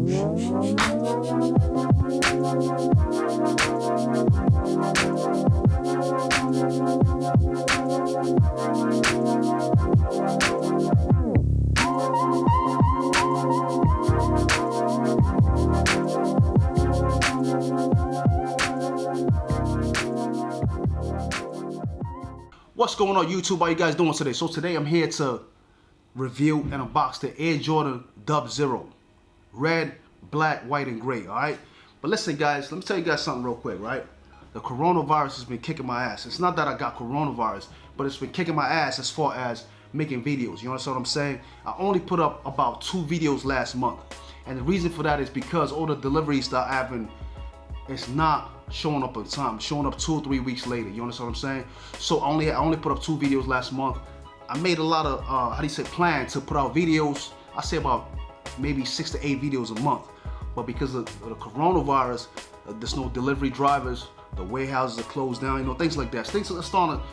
What's going on YouTube? How you guys doing today? So today I'm here to review and unbox the Air Jordan Dub Zero. Red, black, white, and gray, alright? But listen guys, let me tell you guys something real quick, right? The coronavirus has been kicking my ass. It's not that I got coronavirus, but it's been kicking my ass as far as making videos. You understand what I'm saying? I only put up about 2 videos last month. And the reason for that is because all the deliveries that I haven't, it's not showing up on time, showing up 2 or 3 weeks later. You understand what I'm saying? So I only put up 2 videos last month. I made a lot of plan to put out videos. I say about maybe 6 to 8 videos a month. But because of the coronavirus, there's no delivery drivers, the warehouses are closed down, you know, things like that. Things are starting to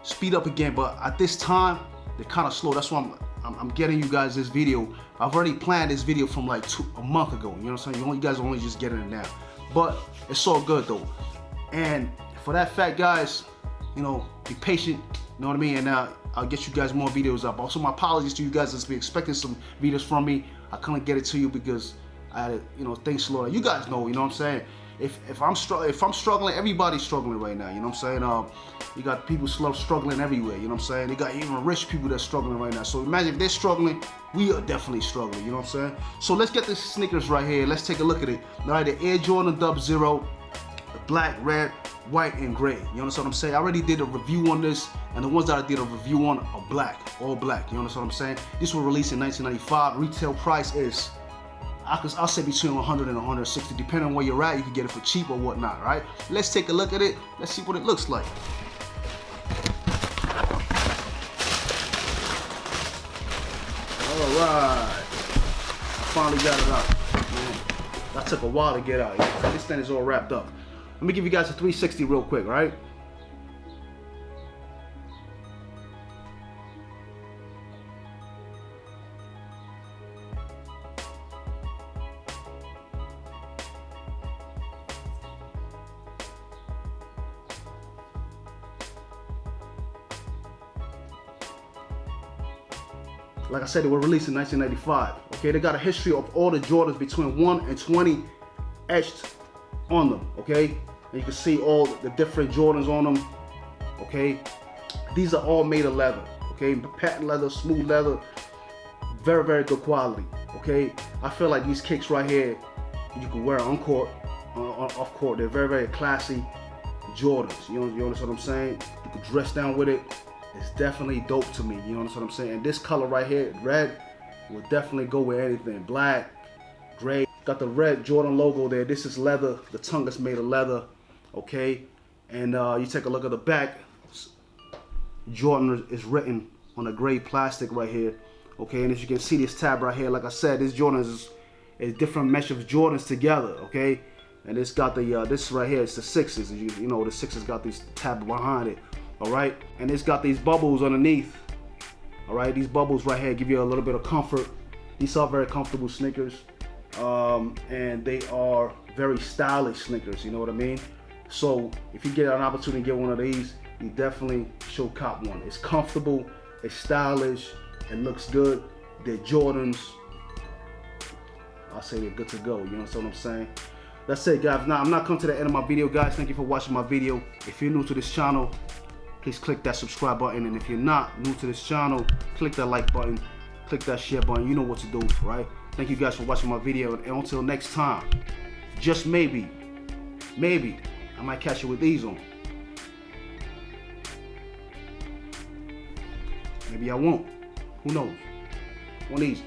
speed up again, but at this time they're kind of slow. That's why I'm getting you guys this video. I've already planned this video from like a month ago. You know what I'm saying? You guys are only just getting it now. But it's all good though. And for that fact, guys, you know, be patient, you know what I mean? And I'll get you guys more videos up. Also, my apologies to you guys that's been expecting some videos from me. I couldn't get it to you because I had, you know, things slow down. You guys know, you know what I'm saying? If I'm struggling, everybody's struggling right now, you know what I'm saying? You got people struggling everywhere, you know what I'm saying? You got even rich people that's struggling right now. So imagine if they're struggling, we are definitely struggling, you know what I'm saying? So let's get this sneakers right here. Let's take a look at it. All right, the Air Jordan Dub Zero, the black, red, white, and gray. You understand what I'm saying? I already did a review on this, and the ones that I did a review on are black, all black. You understand what I'm saying? This was released in 1995. Retail price is, I'll say between 100 and 160, depending on where you're at. You can get it for cheap or whatnot, right? Let's take a look at it. Let's see what it looks like. All right, I finally got it out. Man, that took a while to get out. This thing is all wrapped up. Let me give you guys a 360 real quick, right? Like I said, they were released in 1995. Okay, they got a history of all the Jordans between 1 and 20 etched on them. Okay, and you can see all the different Jordans on them. Okay, these are all made of leather. Okay, patent leather, smooth leather, very, very good quality. Okay, I feel like these kicks right here, you can wear on court, off court. They're very, very classy Jordans. You understand what I'm saying? You can dress down with it. It's definitely dope to me, you know what I'm saying? And this color right here, red, will definitely go with anything. Black, gray, got the red Jordan logo there. This is leather, the tongue is made of leather, okay? And you take a look at the back, Jordan is written on a gray plastic right here, okay? And as you can see, this tab right here, like I said, this Jordan is different mesh of Jordans together, okay? And it's got the, this right here, it's the 6s, you know, the 6s got this tab behind it. All right, and it's got these bubbles underneath. All right, these bubbles right here give you a little bit of comfort. These are very comfortable sneakers, and they are very stylish sneakers. You know what I mean? So if you get an opportunity to get one of these, you definitely should cop one. It's comfortable, it's stylish, it looks good. They're Jordans. I'll say they're good to go. You know what I'm saying? That's it, guys. Now I'm not coming to the end of my video, guys. Thank you for watching my video. If you're new to this channel, please click that subscribe button, and if you're not new to this channel, click that like button, click that share button. You know what to do, right? Thank you guys for watching my video, and until next time, just maybe I might catch you with these on. Maybe I won't. Who knows? One of these.